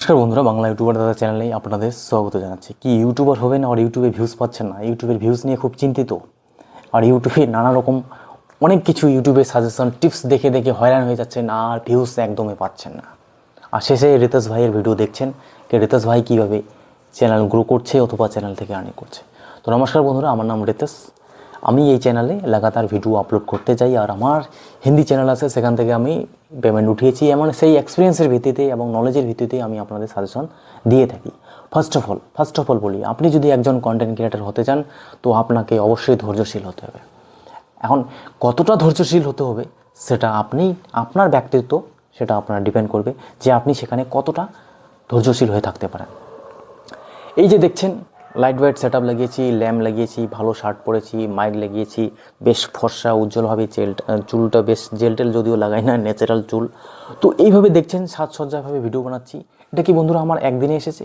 নমস্কার বন্ধুরা, বাংলা ইউটিউবার দাদা চ্যানেলে আপনাদের স্বাগত জানাচ্ছি। কি ইউটিউবার হবেন আর ইউটিউবে ভিউজ পাচ্ছেন না, ইউটিউবের ভিউজ নিয়ে খুব চিন্তিত, আর ইউটিউবে নানা রকম অনেক কিছু ইউটিউবে সাজেশন টিপস দেখে দেখে হয়রান হয়ে যাচ্ছেন আর ভিউজ একদমই পাচ্ছেন না। আর শেষে রিতেশ ভাইয়ের ভিডিও দেখছেন যে রিতেশ ভাই কীভাবে চ্যানেল গ্রো করছে অথবা চ্যানেল থেকে আর্নিং করছে। তো নমস্কার বন্ধুরা, আমার নাম রিতেশ। আমি এই চ্যানেলে লাগাতার ভিডিও আপলোড করতে চাই, আর আমার হিন্দি চ্যানেল আছে, সেখান থেকে আমি পেমেন্ট উঠিয়েছি। এমন সেই এক্সপিরিয়েন্সের ভিত্তিতে এবং নলেজের ভিত্তিতে আমি আপনাদের সাজেশন দিয়ে থাকি। ফার্স্ট অফ অল বলি, আপনি যদি একজন কন্টেন্ট ক্রিয়েটার হতে চান তো আপনাকে অবশ্যই ধৈর্যশীল হতে হবে। এখন কতটা ধৈর্যশীল হতে হবে সেটা আপনার ব্যক্তিত্ব, সেটা আপনার ডিপেন্ড করবে যে আপনি সেখানে কতটা ধৈর্যশীল হয়ে থাকতে পারেন। এই যে দেখছেন, লাইট ওয়েট সেট আপ লাগিয়েছি, ল্যাম্প লাগিয়েছি, ভালো শার্ট পরেছি, মাইক লাগিয়েছি, বেশ ফর্সা উজ্জ্বলভাবে চুলটা বেশ জেলটেল যদিও লাগাই না, ন্যাচারাল চুল। তো এইভাবে দেখছেন সাজসজ্জাভাবে ভিডিও বানাচ্ছি। এটা কি বন্ধুরা আমার একদিনে এসেছে?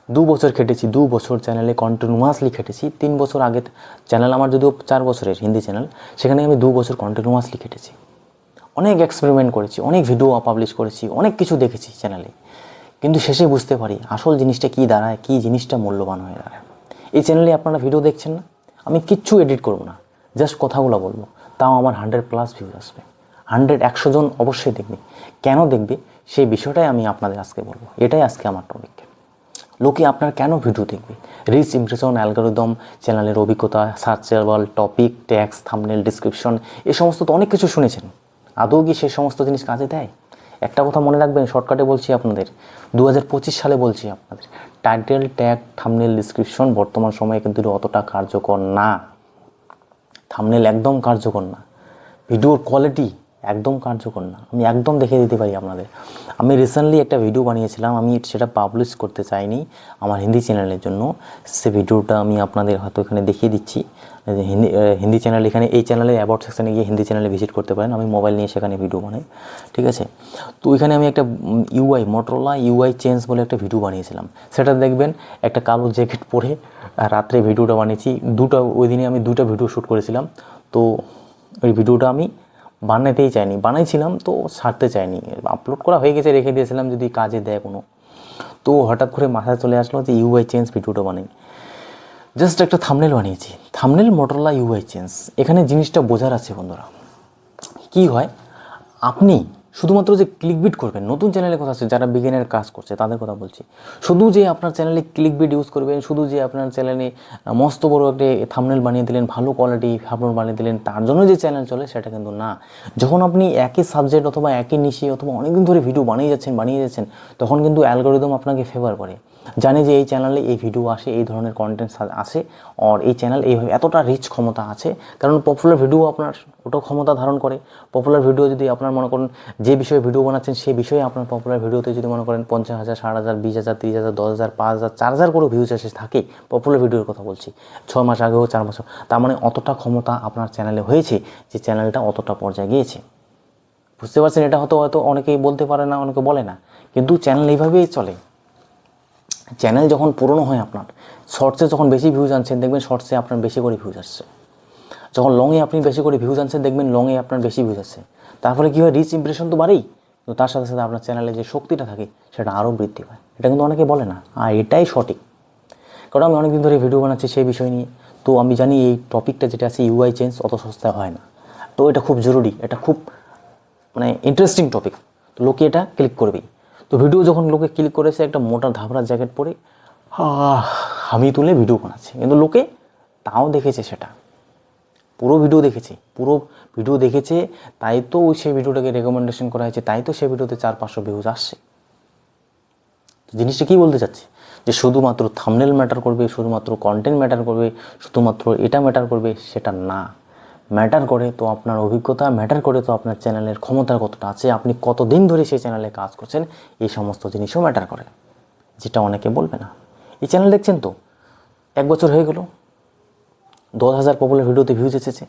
2 বছর খেটেছি, 2 বছর চ্যানেলে কন্টিনিউয়াসলি খেটেছি। 3 বছর আগে চ্যানেল আমার যদিও 4 বছরের হিন্দি চ্যানেল, সেখানে আমি 2 বছর কন্টিনিউয়াসলি খেটেছি। অনেক এক্সপেরিমেন্ট করেছি, অনেক ভিডিও পাবলিশ করেছি, অনেক কিছু দেখেছি চ্যানেলে, কিন্তু শেষে বুঝতে পারি আসল জিনিসটা কী দাঁড়ায়, কী জিনিসটা মূল্যবান হয়ে দাঁড়ায়। এই চ্যানেলে আপনারা ভিডিও দেখছেন না, আমি কিচ্ছু এডিট করব না, জাস্ট কথাগুলো বলবো, তাও আমার 100+ ভিউজ আসবে। 100 জন অবশ্যই দেখবে। কেন দেখবে সেই বিষয়টাই আমি আপনাদের আজকে বলবো। এটাই আজকে আমার টপিক। লোকে আপনার কেন ভিডিও দেখবে? রিচ, ইমপ্রেশন, অ্যালগরিদম, চ্যানেলের অভিজ্ঞতা, searchable topic, tax, thumbnail, description, এই সমস্ত তো অনেক কিছু শুনেছেন। আদৌ কি সেই সমস্ত জিনিস কাজে দেয়? একটা কথা মনে রাখবেন, শর্টকাটে বলছি আপনাদের, 2025 সালে বলছি আপনাদের, টাইটেল, ট্যাগ, থাম্বনেল, ডিসক্রিপশন বর্তমান সময়ে কিন্তু অতটা কার্যকর না। থাম্বনেল একদম কার্যকর না, ভিডিওর কোয়ালিটি একদম কার্যকর না। আমি একদম দেখে দিতে পারি আপনাদের। আমি রিসেন্টলি একটা ভিডিও বানিয়েছিলাম, আমি সেটা পাবলিশ করতে চাইনি আমার হিন্দি চ্যানেলের জন্য। সে ভিডিওটা আমি আপনাদের হয়তো এখানে দেখিয়ে দিচ্ছি। হিন্দি চ্যানেল, এখানে এই চ্যানেলে অ্যাবাউট সেকশানে গিয়ে হিন্দি চ্যানেলে ভিজিট করতে পারেন। আমি মোবাইল নিয়ে সেখানে ভিডিও বানাই, ঠিক আছে? তো এখানে আমি একটা মোটরোলা ইউআই চেঞ্জ বলে একটা ভিডিও বানিয়েছিলাম। সেটা দেখবেন, একটা কালো জ্যাকেট পরে রাত্রে ভিডিওটা বানিয়েছি। ওই দিনে আমি 2টা ভিডিও শ্যুট করেছিলাম। তো ওই ভিডিওটা আমি বানাতেই চাইনি, বানাইছিলাম তো ছাড়তে চাইনি, আপলোড করা হয়ে গেছে, রেখে দিয়েছিলাম যদি কাজে দেয় কোনো। তো হঠাৎ করে মাথায় চলে আসলো যে ইউআই চেঞ্জ ভিডিওটা বানাই। জাস্ট একটা থাম্বনেল বানিয়েছি, থাম্বনেল মোটরোলা ইউআই চেঞ্জ। এখানে জিনিসটা বোঝার আছে বন্ধুরা, কি হয়, আপনি শুধুমাত্র যে ক্লিকবিট করবেন, নতুন চ্যানেলের কথা আছে, যারা বিগিনার কাজ করছে তাদের কথা বলছি, শুধু যে আপনার চ্যানেলে ক্লিকবিট ইউজ করবেন, শুধু যে আপনার চ্যানেলে মস্ত বড় একটা থাম্বনেল বানিয়ে দিলেন, ভালো কোয়ালিটি থাম্বনেল বানিয়ে দিলেন, তার জন্য যে চ্যানেল চলে সেটা কিন্তু না। যখন আপনি একই সাবজেক্ট অথবা একই নিশে অথবা অনেকদিন ধরে ভিডিও বানিয়ে যাচ্ছেন, তখন কিন্তু অ্যালগরিদম আপনাকে ফেভার করে, জানে যে এই চ্যানেলে এই ভিডিও আসে, এই ধরনের কন্টেন্ট আসে, আর এই চ্যানেল এইভাবে এতটা রিচ ক্ষমতা আছে। কারণ পপুলার ভিডিও আপনার ওটাও ক্ষমতা ধারণ করে। পপুলার ভিডিও যদি আপনার মনে করেন যে বিষয়ে ভিডিও বানাচ্ছেন সেই বিষয়ে আপনার পপুলার ভিডিওতে যদি মনে করেন 50,000, 60,000, 20,000, 30,000, 10,000, 5,000, 4,000 করে ভিউজ এসে থাকে, পপুলার ভিডিওর কথা বলছি, 6 মাস আগেও 4 বছর, তার মানে অতটা ক্ষমতা আপনার চ্যানেলে হয়েছে যে চ্যানেলটা অতটা পর্যায়ে গিয়েছে। বুঝতে পারছেন? এটা হয়তো অনেকেই বলতে পারে না, অনেকে বলে না, কিন্তু চ্যানেল এইভাবেই চলে। চ্যানেল যখন পুরনো হয়, আপনার শর্টসে যখন বেশি ভিউজ আনছেন, দেখবেন শর্টসে আপনার বেশি করে ভিউজ আসছে। যখন লংয়ে আপনি বেশি করে ভিউজ আনছেন, দেখবেন লংয়ে আপনার বেশি ভিউজ আসছে। তার ফলে কী হয়, রিচ, ইমপ্রেশন তো বাড়েই, কিন্তু তার সাথে সাথে আপনার চ্যানেলে যে শক্তিটা থাকে সেটা আরও বৃদ্ধি পায়। এটা কিন্তু অনেকে বলে না, আর এটাই সঠিক। কারণ আমি অনেকদিন ধরে ভিডিও বানাচ্ছি সেই বিষয় নিয়ে, তো আমি জানি এই টপিকটা যেটা আছে ইউআই চেঞ্জ অত সস্তায় হয় না। তো এটা খুব জরুরি, এটা খুব ইন্টারেস্টিং টপিক, তো লোকে এটা ক্লিক করবেই। তো ভিডিও যখন লোকে ক্লিক করেছে, একটা মোটা ধাবড়া জ্যাকেট পরে আমি তুলে ভিডিও বানাচ্ছে, কিন্তু লোকে তাও দেখেছে, সেটা পুরো ভিডিও দেখেছে, তাই তো সেই ভিডিওটাকে রেকমেন্ডেশন করা হয়েছে, তাই তো সেই ভিডিওতে 400-500 ভিউজ আসছে। জিনিসটা কী বলতে চাচ্ছি, যে শুধুমাত্র থাম্বনেল ম্যাটার করবে, শুধুমাত্র কন্টেন্ট ম্যাটার করবে, শুধুমাত্র এটা ম্যাটার করবে, সেটা না। ম্যাটার করে তো আপনার অভিজ্ঞতা, ম্যাটার করে তো আপনার চ্যানেলের ক্ষমতা কতটা আছে, আপনি কতদিন ধরে সেই চ্যানেলে কাজ করছেন, এই সমস্ত জিনিসও ম্যাটার করে, যেটা অনেকে বলবে না। এই চ্যানেল দেখছেন তো 1 বছর হয়ে গেল, 10,000 পপুলার ভিডিওতে ভিউজ এসেছে।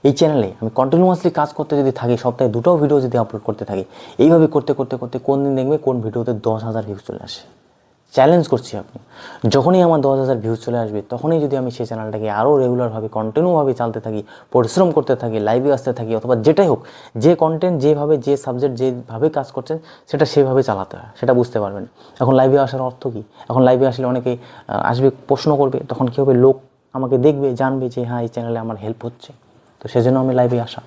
এই চ্যানেলে আমি কন্টিনিউয়াসলি কাজ করতে যদি থাকি, সপ্তাহে 2টাও ভিডিও যদি আপলোড করতে থাকি, এইভাবে করতে করতে করতে কোন দিন দেখবে কোন ভিডিওতে 10,000 ভিউজ চলে আসে। চ্যালেঞ্জ করছি আপনি যখনই আমার 10,000 ভিউজ চলে আসবে তখনই যদি আমি সেই চ্যানেলটাকে আরও রেগুলারভাবে কন্টিনিউভাবে চালতে থাকি, পরিশ্রম করতে থাকি, লাইভে আসতে থাকি, অথবা যেটাই হোক, যে কন্টেন্ট যেভাবে যে সাবজেক্ট যেভাবে কাজ করছেন সেটা সেভাবে চালাতে হয়, সেটা বুঝতে পারবেন। এখন লাইভে আসার অর্থ কী? এখন লাইভে আসলে অনেকে আসবে, প্রশ্ন করবে, তখন কী হবে, লোক আমাকে দেখবে, জানবে যে হ্যাঁ এই চ্যানেলে আমার হেল্প হচ্ছে, তো সেজন্য আমি লাইভে আসা।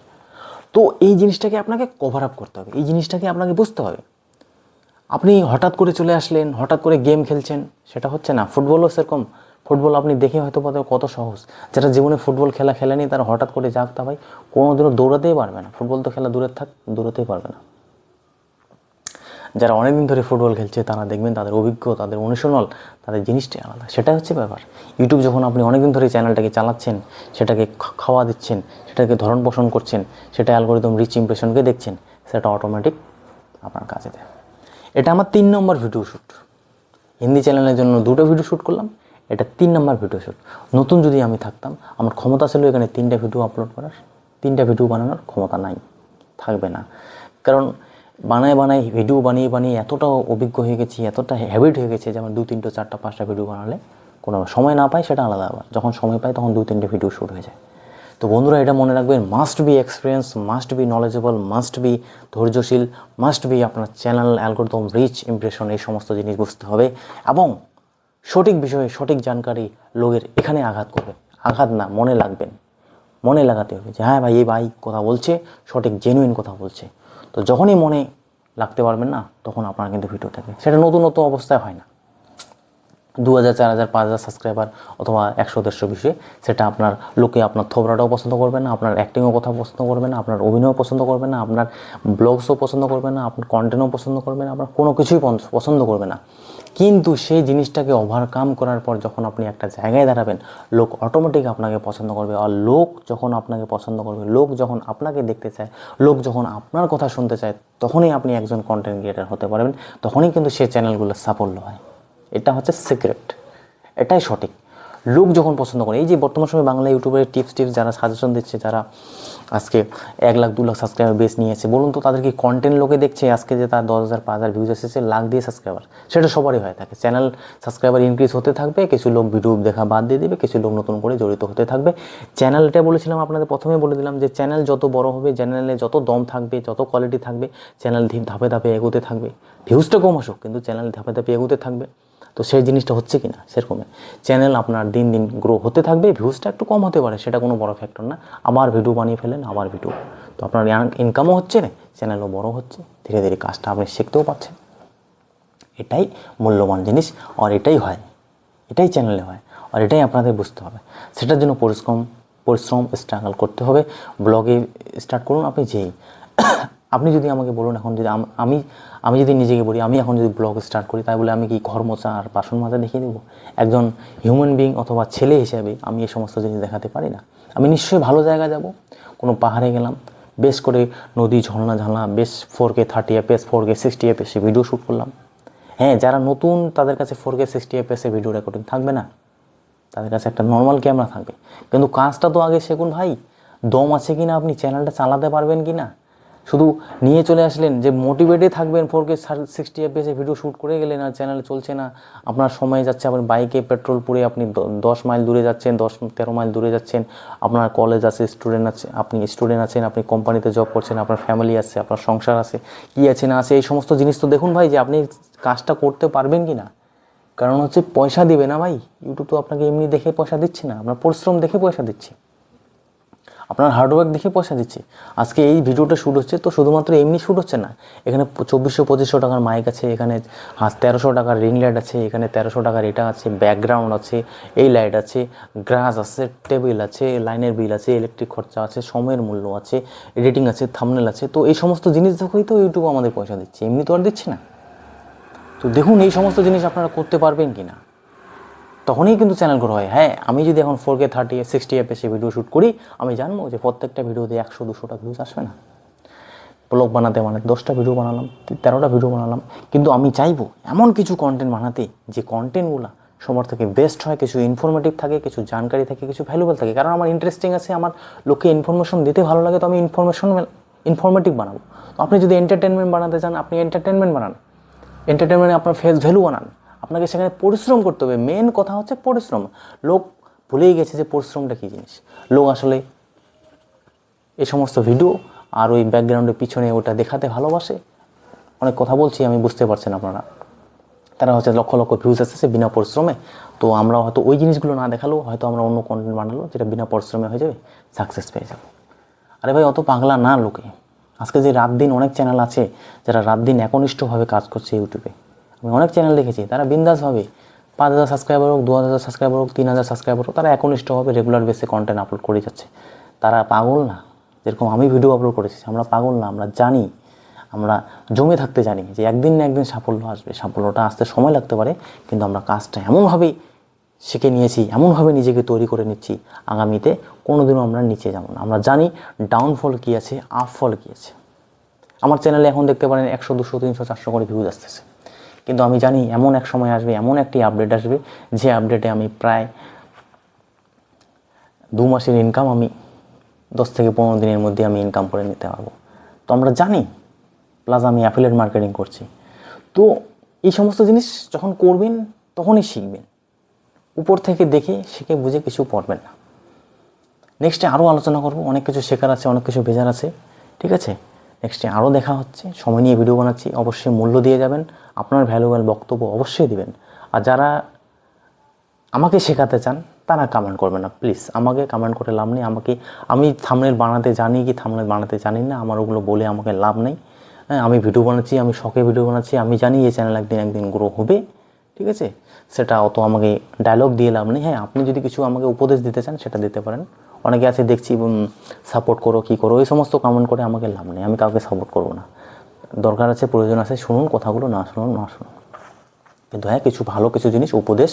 তো এই জিনিসটাকে আপনাকে কভার আপ করতে হবে, এই জিনিসটাকে আপনাকে বুঝতে হবে। আপনি হঠাৎ করে চলে আসলেন, হঠাৎ করে গেম খেলছেন, সেটা হচ্ছে না। ফুটবলও সেরকম, ফুটবল আপনি দেখে হয়তো কত সহজ, যারা জীবনে ফুটবল খেলেনি তারা হঠাৎ করে যাক তা ভাই কোনোদিনও দৌড়াতেই পারবে না, ফুটবল তো খেলা দূরে থাক, দৌড়াতেই পারবে না। যারা অনেকদিন ধরে ফুটবল খেলছে তারা দেখবেন তাদের অভিজ্ঞ, তাদের অনুশীলন, তাদের জিনিসটাই আলাদা, সেটাই হচ্ছে ব্যাপার। ইউটিউব যখন আপনি অনেকদিন ধরে চ্যানেলটাকে চালাচ্ছেন, সেটাকে খাওয়া দিচ্ছেন, সেটাকে ধরন পোষণ করছেন, সেটা অ্যালগরিদম রিচ ইমপ্রেশনকে দেখছেন, সেটা অটোমেটিক আপনার কাছে দেয়। এটা আমার 3 নম্বর ভিডিও শ্যুট, হিন্দি চ্যানেলের জন্য 2টো ভিডিও শ্যুট করলাম, এটা 3 নম্বর ভিডিও শ্যুট। নতুন যদি আমি থাকতাম, আমার ক্ষমতা ছিল এখানে 3টা ভিডিও আপলোড করার, 3টা ভিডিও বানানোর ক্ষমতা নাই, থাকবে না। কারণ বানায় ভিডিও বানিয়ে এতটা অভিজ্ঞ হয়ে গেছি, এতটা হ্যাবিট হয়ে গেছে যে আমার 2, 3, 4, 5টা ভিডিও বানালে কোনো সময় না পাই সেটা আলাদা ব্যাপার, যখন সময় পাই তখন 2, 3টে ভিডিও শ্যুট হয়ে যায়। তো বন্ধুরা এটা মনে রাখবেন, must be experience, must be knowledgeable, must be ধৈর্যশীল, মাস্ট বি আপনার চ্যানেল অ্যালগরিদম রিচ ইমপ্রেশন, এই সমস্ত জিনিস বুঝতে হবে এবং সঠিক বিষয়ে সঠিক জানকারি লোকের এখানে আঘাত করবে, আঘাত না, মনে লাগবেন, মনে লাগাতে হবে যে হ্যাঁ ভাই এই ভাই কথা বলছে, সঠিক জেনুইন কথা বলছে। তো যখনই মনে লাগতে পারবেন না, তখন আপনার কিন্তু ভিডিও থাকে, সেটা নতুন অবস্থায় হয় না। 2,000, 4,000, 5,000 সাবস্ক্রাইবার অথবা 100, 150 বিষয়ে, সেটা আপনার লোকে আপনার থোবরাটাও পছন্দ করবে না, আপনার অ্যাক্টিংও কথা পছন্দ করবে না, আপনার অভিনয়ও পছন্দ করবে না, আপনার ব্লগসও পছন্দ করবে না, আপনার কন্টেন্টও পছন্দ করবে না, আপনার কোনো কিছুই পছন্দ করবে না। কিন্তু সেই জিনিসটাকে ওভারকাম করার পর যখন আপনি একটা জায়গায় দাঁড়াবেন, লোক অটোমেটিক আপনাকে পছন্দ করবে। আর লোক যখন আপনাকে পছন্দ করবে, লোক যখন আপনাকে দেখতে চায়, লোক যখন আপনার কথা শুনতে চায়, তখনই আপনি একজন কন্টেন্ট ক্রিয়েটার হতে পারবেন, তখনই কিন্তু সেই চ্যানেলগুলো সাফল্য হয়। এটা হচ্ছে সিক্রেট, এটাই সঠিক। লোক যখন পছন্দ করে, এই যে বর্তমান সময় বাংলা ইউটিউবের টিপস যারা সাজেশন দিচ্ছে, যারা আজকে 1 লাখ 2 লাখ সাবস্ক্রাইবার বেস নিয়েছে, বলুন তো তাদের কি কন্টেন্ট লোকে দেখছে? আজকে যে তার 10,000 5,000 ভিউজ এসেছে, লাখ দিয়ে সাবস্ক্রাইবার, সেটা সবারই হয়ে থাকে। চ্যানেল সাবস্ক্রাইবার ইনক্রিজ হতে থাকবে, কিছু লোক ভিডিও দেখা বাদ দিয়ে দেবে, কিছু লোক নতুন করে জড়িত হতে থাকবে। চ্যানেল, এটা বলেছিলাম আপনাদের প্রথমে বলে দিলাম যে চ্যানেল যত বড় হবে, চ্যানেলে যত দম থাকবে, যত কোয়ালিটি থাকবে, চ্যানেল ধাপে ধাপে এগোতে থাকবে। ভিউজটা কম আসুক, কিন্তু চ্যানেল ধাপে ধাপে এগোতে থাকবে। তো সেই জিনিসটা হচ্ছে কি না, সেরকমই চ্যানেল আপনার দিন দিন গ্রো হতে থাকবে, ভিউজটা একটু কম হতে পারে, সেটা কোনো বড় ফ্যাক্টর না। আবার ভিডিও বানিয়ে ফেলেন, আবার ভিডিও, তো আপনার ইনকামও হচ্ছে না, চ্যানেলও বড় হচ্ছে, ধীরে ধীরে কাজটা আপনি শিখতেও পাচ্ছেন। এটাই মূল্যবান জিনিস, আর এটাই হয়, এটাই চ্যানেলে হয়, আর এটাই আপনাদের বুঝতে হবে। সেটার জন্য পরিশ্রম স্ট্রাগল করতে হবে। ব্লগে স্টার্ট করুন আপনি, যেই আপনি যদি আমাকে বলুন, এখন যদি আমি যদি নিজেকে বলি, আমি এখন যদি ব্লগ স্টার্ট করি, তাই বলে আমি কি ঘর মোছা আর বাসন মাজা দেখিয়ে দেবো? একজন হিউম্যান বিং অথবা ছেলে হিসেবে আমি এই সমস্ত জিনিস দেখাতে পারি না। আমি নিশ্চয়ই ভালো জায়গা যাব, কোনো পাহাড়ে গেলাম, বেশ করে নদী, ঝর্ণা বেশ 4K 30 FPS 4K 60 FPS video shoot করলাম। হ্যাঁ, যারা নতুন তাদের কাছে 4K 60 FPS ভিডিও রেকর্ডিং থাকবে না, তাদের কাছে একটা নর্মাল ক্যামেরা থাকবে। কিন্তু কাজটা তো আগে শিখুন ভাই, দম আছে কি না, আপনি চ্যানেলটা চালাতে পারবেন কি না। শুধু নিয়ে চলে আসলেন যে মোটিভেটে থাকবেন, 4K 60 FPS ভিডিও শ্যুট করে গেলেন আর চ্যানেল চলছে না, আপনার সময় যাচ্ছে, আপনার বাইকে পেট্রোল পুড়ে আপনি 10 মাইল দূরে যাচ্ছেন, 10-13 মাইল দূরে যাচ্ছেন, আপনার কলেজ আছে, আপনি স্টুডেন্ট আছেন, আপনি কোম্পানিতে জব করছেন, আপনার ফ্যামিলি আছে, আপনার সংসার আছে, কী আছে না আছে, এই সমস্ত জিনিস তো দেখুন ভাই যে আপনি কাজটা করতে পারবেন কি না। কারণ হচ্ছে পয়সা দিবে না ভাই, ইউটিউব তো আপনাকে এমনি দেখে পয়সা দিচ্ছে না, আপনার পরিশ্রম দেখে পয়সা দিচ্ছে, আপনার হার্ডওয়ার্ক দেখে পয়সা দিচ্ছে। আজকে এই ভিডিওটা শ্যুট হচ্ছে তো শুধুমাত্র এমনি শ্যুট হচ্ছে না, এখানে 2400-2500 টাকার মাইক আছে, এখানে 1300 টাকার রিং লাইট আছে, এখানে 1300 টাকার এটা আছে, ব্যাকগ্রাউন্ড আছে, এই লাইট আছে, গ্রাস আছে, টেবিল আছে, লাইনের বিল আছে, ইলেকট্রিক খরচা আছে, সময়ের মূল্য আছে, এডিটিং আছে, থাম্বনেল আছে। তো এই সমস্ত জিনিস দেখেই তো ইউটিউব আমাদের পয়সা দিচ্ছে, এমনি তো আর দিচ্ছে না। তো দেখুন এই সমস্ত জিনিস আপনারা করতে পারবেন কি না, তখনই কিন্তু চ্যানেল গ্রো হয়। হ্যাঁ, আমি যদি এখন 4K 30 60 FPS ভিডিও শ্যুট করি, আমি জানবো যে প্রত্যেকটা ভিডিওতে 100-200টা ভিউজ আসবে না। ব্লগ বানাতে 10টা ভিডিও বানালাম, 13টা ভিডিও বানালাম, কিন্তু আমি চাইবো এমন কিছু কন্টেন্ট বানাতে যে কন্টেন্টগুলো সবার থেকে বেস্ট হয়, কিছু ইনফরমেটিভ থাকে, কিছু জানকারি থাকে, কিছু ভ্যালুয়েবল থাকে। কারণ আমার ইন্টারেস্টিং আছে, আমার লোককে ইনফরমেশন দিতে ভালো লাগে, তো আমি ইনফরমেটিভ বানাবো। তো আপনি যদি এন্টারটেনমেন্ট বানাতে চান, আপনি এন্টারটেনমেন্ট বানান, এন্টারটেনমেন্টে আপনার ফেস ভ্যালু বানান, আপনাকে সেখানে পরিশ্রম করতে হবে। মেন কথা হচ্ছে পরিশ্রম। লোক ভুলেই গেছে যে পরিশ্রমটা কী জিনিস। লোক আসলে এই সমস্ত ভিডিও আর ওই ব্যাকগ্রাউন্ডের পিছনে ওটা দেখাতে ভালোবাসে। অনেক কথা বলছি আমি, বুঝতে পারছেন আপনারা। তারা হচ্ছে লক্ষ লক্ষ ভিউজ আসতেছে বিনা পরিশ্রমে। তো আমরা হয়তো ওই জিনিসগুলো না দেখালেও হয়তো আমরা অন্য কন্টেন্ট বানালো যেটা বিনা পরিশ্রমে হয়ে যাবে, সাকসেস পেয়ে যাবো। আরে ভাই অত পাগলা না লোকে। আজকে যে রাত দিন অনেক চ্যানেল আছে যারা রাত দিন একনিষ্ঠভাবে কাজ করছে ইউটিউবে। আমি অনেক চ্যানেল দেখেছি, তারা বিন্দাসভাবে 5,000 সাবস্ক্রাইবার হোক, 2,000 সাবস্ক্রাইবার হোক, 3,000 সাবস্ক্রাইবার হোক, তারা একনিষ্ঠভাবে রেগুলার বেসে কন্টেন্ট আপলোড করে যাচ্ছে। তারা পাগল না। যেরকম আমি ভিডিও আপলোড করেছি, আমরা পাগল না। আমরা জানি, আমরা জমে থাকতে জানি যে একদিন না একদিন সাফল্য আসবে। সাফল্যটা আসতে সময় লাগতে পারে, কিন্তু আমরা কাজটা এমনভাবেই শিখে নিয়েছি, এমনভাবে নিজেকে তৈরি করে নিচ্ছি, আগামীতে কোনোদিনও আমরা নিচে যাব না। আমরা জানি ডাউনফল কী আছে, আপফল কী আছে। আমার চ্যানেলে এখন দেখতে পারেন 100, 200, 300, 400 করে ভিউজ আসতেছে, কিন্তু আমি জানি এমন এক সময় আসবে, এমন একটি আপডেট আসবে, যে আপডেটে আমি প্রায় 2 মাসের ইনকাম আমি 10 থেকে 15 দিনের মধ্যে আমি ইনকাম করে নিতে পারবো। তো আমরা জানি, প্লাস আমি অ্যাফিলিয়েট মার্কেটিং করছি। তো এই সমস্ত জিনিস যখন করবেন তখনই শিখবেন। উপর থেকে দেখে শিখে বুঝে কিছু পড়বেন না। নেক্সটে আরও আলোচনা করব, অনেক কিছু শেখার আছে, অনেক কিছু ভেজার আছে, ঠিক আছে। নেক্সটে আরও দেখা হচ্ছে। সময় নিয়ে ভিডিও বানাচ্ছি, অবশ্যই মূল্য দিয়ে যাবেন। আপনার ভ্যালুয়েবল বক্তব্য অবশ্যই দিবেন। আর যারা আমাকে শেখাতে চান তারা কমেন্ট করবেন না প্লিজ। আমাকে কমেন্ট করে লাভ নেই। আমি থাম্বনেল বানাতে জানি কি থাম্বনেল বানাতে জানি না, আমার ওগুলো বলে আমাকে লাভ নেই। হ্যাঁ, আমি ভিডিও বানাচ্ছি, আমি শখে ভিডিও বানাচ্ছি, আমি জানি এই চ্যানেল একদিন গ্রো হবে, ঠিক আছে। সেটা অত আমাকে ডায়লগ দিয়ে লাভ নেই। হ্যাঁ, আপনি যদি কিছু আমাকে উপদেশ দিতে চান সেটা দিতে পারেন। অনেকে আছে দেখছি সাপোর্ট করো, কী করো, এই সমস্ত কমেন্ট করে আমাকে লাভ নেই। আমি কাউকে সাপোর্ট করবো না। দরকার আছে, প্রয়োজন আছে, শুনুন কথাগুলো, না শুনুন। কিন্তু হ্যাঁ, কিছু ভালো কিছু জিনিস উপদেশ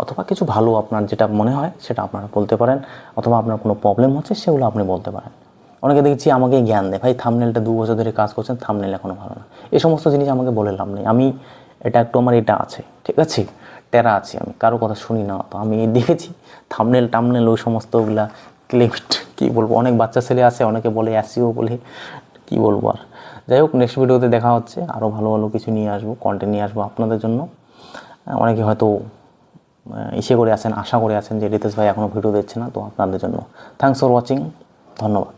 অথবা কিছু ভালো আপনার যেটা মনে হয় সেটা আপনারা বলতে পারেন, অথবা আপনার কোনো প্রবলেম হচ্ছে সেগুলো আপনি বলতে পারেন। অনেকে দেখছি আমাকে জ্ঞান দেয়, ভাই থাম্বনেলটা 2 বছর ধরে কাজ করছেন, থাম্বনেল এখনও ভালো না। এই সমস্ত জিনিস আমাকে বলে লাভ নেই। আমি আমার এটা আছে, ঠিক আছে, টেরা আছি, আমি কারো কথা শুনি না। তো আমি দেখেছি থাম্বনেল ওই সমস্ত ওগুলা ক্লিপড, কী বলবো, অনেক বাচ্চা ছেলে আছে, অনেকে বলে এসইও বলে, কী বলবো আর। যাই হোক, নেক্সট ভিডিওতে দেখা হচ্ছে। আরও ভালো ভালো কিছু নিয়ে আসবো, কন্টেন্ট নিয়ে আসবো আপনাদের জন্য। অনেকে হয়তো আশা করে আছেন যে রিতেশ ভাই এখনও ভিডিও দিচ্ছে না, তো আপনাদের জন্য থ্যাঙ্কস ফর ওয়াচিং, ধন্যবাদ।